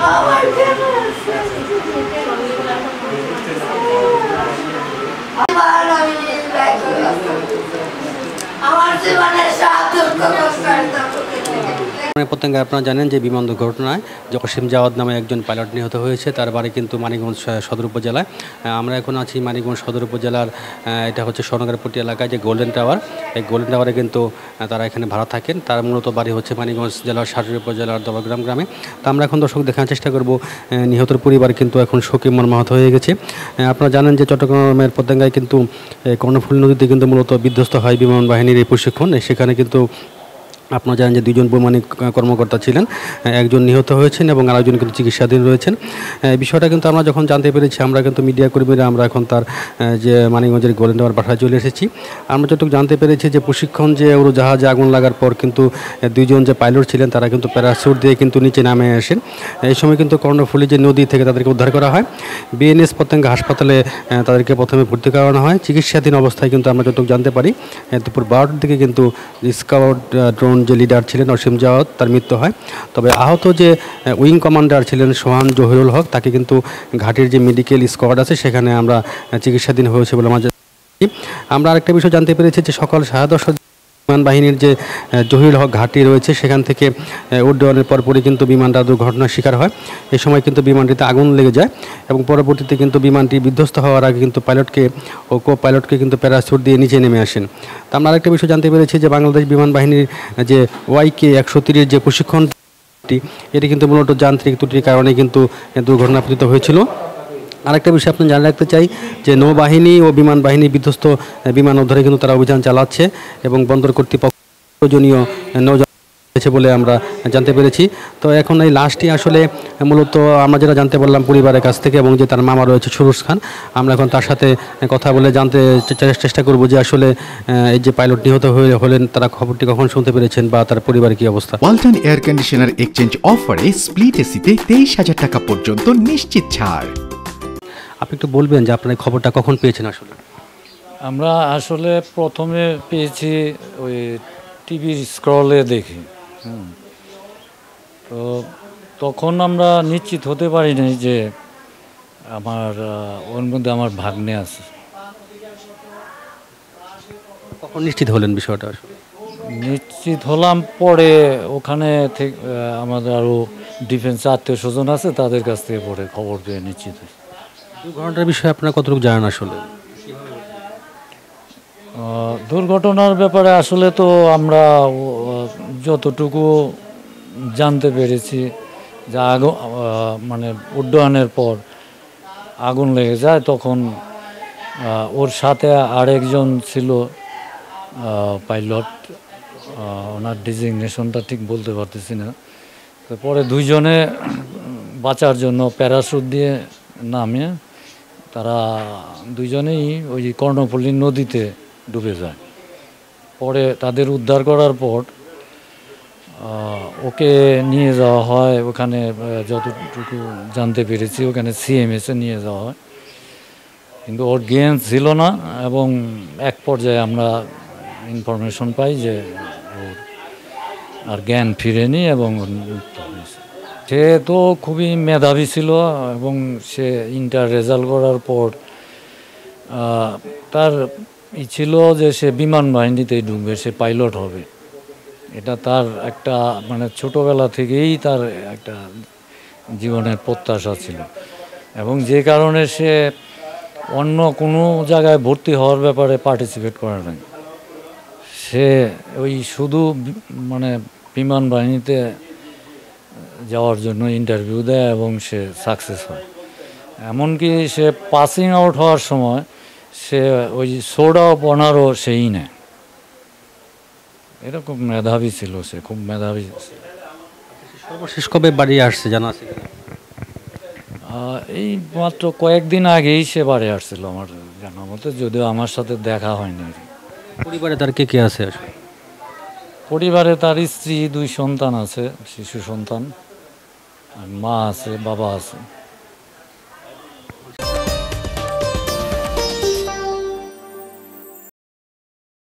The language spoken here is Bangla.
আমার কেন আছে? আমার জীবনের সব দুঃখ কষ্ট পতেঙ্গায় আপনারা জানেন যে বিমান দুর্ঘটনায় জসিম জাওয়াদ নামে একজন পাইলট নিহত হয়েছে। তার বাড়ি কিন্তু মানিকগঞ্জ সদর উপজেলায়। আমরা এখন আছি মানিকগঞ্জ সদর উপজেলার, এটা হচ্ছে সোনাগারপট্টি এলাকায় যে গোল্ডেন টাওয়ার। এই গোল্ডেন টাওয়ারে কিন্তু তারা এখানে ভাড়া থাকেন। তার মূলত বাড়ি হচ্ছে মানিকগঞ্জ জেলার সাটুরি উপজেলার দলগ্রাম গ্রামে। তো আমরা এখন দর্শক দেখার চেষ্টা করব। নিহতের পরিবার কিন্তু এখন শোকে মর্মাহত হয়ে গেছে। আপনারা জানেন যে চট্টগ্রামের পতেঙ্গায় কিন্তু কর্ণফুলী নদীতে কিন্তু মূলত বিধ্বস্ত হয় বিমান বাহিনীর এই প্রশিক্ষণ। সেখানে কিন্তু আপনারা জানেন যে দুজন বৈমানিক কর্মকর্তা ছিলেন, একজন নিহত হয়েছেন এবং আরেকজন কিন্তু চিকিৎসাধীন রয়েছেন। বিষয়টা কিন্তু আমরা যখন জানতে পেরেছি, আমরা কিন্তু মিডিয়া কর্মীরা আমরা এখন তার যে মানিকগঞ্জের গোল্ডেন টাওয়ার বাসায় চলে এসেছি। আমরা যতটুকু জানতে পেরেছি যে প্রশিক্ষণ যে উড়োজাহাজে আগুন লাগার পর কিন্তু দুইজন যে পাইলট ছিলেন তারা কিন্তু প্যারাসুট দিয়ে কিন্তু নিচে নামে আসেন। এই সময় কিন্তু কর্ণফুলী যে নদী থেকে তাদেরকে উদ্ধার করা হয়। বিএনএস পতেঙ্গা হাসপাতালে তাদেরকে প্রথমে ভর্তি করানো হয়। চিকিৎসাধীন অবস্থায় কিন্তু আমরা যতটুকু জানতে পারি দুপুর 12টার দিকে কিন্তু স্কাউট ড্রোন যে লিডার ছিলেন জসিম জাওয়াদ তার মৃত্যু হয়। তবে আহত যে উইং কমান্ডার ছিলেন সোহান জহিরুল হক, তাকে কিন্তু ঘাটির যে মেডিকেল স্কোয়াড আছে সেখানে আমরা চিকিৎসাধীন হয়েছে বলে আমরা আরেকটা বিষয় জানতে পেরেছি যে সকাল 10:30 বিমান বাহিনীর যে জহিরুল হক ঘাঁটি রয়েছে সেখান থেকে উড্ডয়নের পরপরই কিন্তু বিমানটা দুর্ঘটনার শিকার হয়। এই সময় কিন্তু বিমানটিতে আগুন লেগে যায় এবং পরবর্তীতে কিন্তু বিমানটি বিধ্বস্ত হওয়ার আগে কিন্তু পাইলটকে ও কো পাইলটকে কিন্তু প্যারাসুট দিয়ে নিচে নেমে আসেন। তা আমরা আরেকটা বিষয় জানতে পেরেছি যে বাংলাদেশ বিমান বাহিনীর যে YK-130 যে প্রশিক্ষণটি, এটি কিন্তু মূলত যান্ত্রিক ত্রুটির কারণে কিন্তু দুর্ঘটনাপতিত হয়েছিল। আরেকটা বিষয় আপনি জানিয়ে রাখতে চাই যে নৌবাহিনী ও বিমান বাহিনী বিধ্বস্ত বিমান উদ্ধারে কিন্তু তারা অভিযান চালাচ্ছে এবং বন্দর কর্তৃপক্ষ প্রয়োজনীয় নৌযান হয়েছে বলে আমরা জানতে পেরেছি। তো এখন এই লাশটি আসলে মূলত আমরা যেটা জানতে পারলাম পরিবারের কাছ থেকে এবং যে তার মামা রয়েছে সুরুজ খান, আমরা এখন তার সাথে কথা বলে জানতে চেষ্টা করব যে আসলে এই যে পাইলট নিহত হলেন তারা খবরটি কখন শুনতে পেরেছেন বা তার পরিবারের কি অবস্থা। ওয়ালটন এয়ার কন্ডিশনার এক্সচেঞ্জ অফারে স্প্লিট এসিতে 23,000 টাকা পর্যন্ত নিশ্চিত ছাড়। আপনি একটু বলবেন যে আপনার এই খবরটা কখন পেয়েছেন? আসলে আমরা আসলে প্রথমে পেয়েছি ওই টিভি স্ক্রলে দেখি। তো তখন আমরা নিশ্চিত হতে পারিনি যে আমার ওর মধ্যে আমার ভাগ্নে আছে। কখন নিশ্চিত হলেন বিষয়টা? নিশ্চিত হলাম পরে ওখানে থেকে আমাদের আরও ডিফেন্স আত্মীয় স্বজন আছে তাদের কাছ থেকে পরে খবর পেয়ে নিশ্চিত হয়েছে। দুর্ঘটনার বিষয়ে আপনারা কতটুকু জানেন? আসলে দুর্ঘটনার ব্যাপারে আসলে তো আমরা যতটুকু জানতে পেরেছি যে মানে উড্ডয়নের পর আগুন লেগে যায়, তখন ওর সাথে আরেকজন ছিল পাইলট, ওনার ডিজিগনেশনটা ঠিক বলতে পারতেছি না। তো পরে দুইজনে বাঁচার জন্য প্যারাশুট দিয়ে নামে তারা দুইজনেই ওই কর্ণফুলী নদীতে ডুবে যায়। পরে তাদের উদ্ধার করার পর ওকে নিয়ে যাওয়া হয় ওখানে, যতটুকু জানতে পেরেছি ওখানে CMS-এ নিয়ে যাওয়া হয়, কিন্তু ওর জ্ঞান ছিল না এবং এক পর্যায়ে আমরা ইনফরমেশন পাই যে ওর আর জ্ঞান ফিরেনি এবং সে তো খুবই মেধাবী ছিল এবং সে ইন্টার রেজাল্ট করার পর তার ছিল যে সে বিমান বাহিনীতেই ঢুকবে, সে পাইলট হবে। এটা তার একটা মানে ছোটোবেলা থেকেই তার একটা জীবনের প্রত্যাশা ছিল এবং যে কারণে সে অন্য কোনো জায়গায় ভর্তি হওয়ার ব্যাপারে পার্টিসিপেট করে নাই। সে ওই শুধু মানে বিমান বাহিনীতে যাওয়ার জন্য ইন্টারভিউ দেয় এবং সে সাকসেস হয়। এমনকি সে পাসিং আউট হওয়ার সময় সে ওই সোডা পনারও সেই নেয়। এরকম মেধাবী ছিল, সে খুব মেধাবী। সর্বশেষ কবে বাড়ি আসছে জানা আছে? এই মাত্র কয়েকদিন আগেই সে বাড়ি আসছিল আমার জানা মতে, যদিও আমার সাথে দেখা হয়নি। পরিবারে তার কে কে আছে? পরিবারে তার স্ত্রী, 2 সন্তান আছে, শিশু সন্তান, আর মা আছে, বাবা আছে।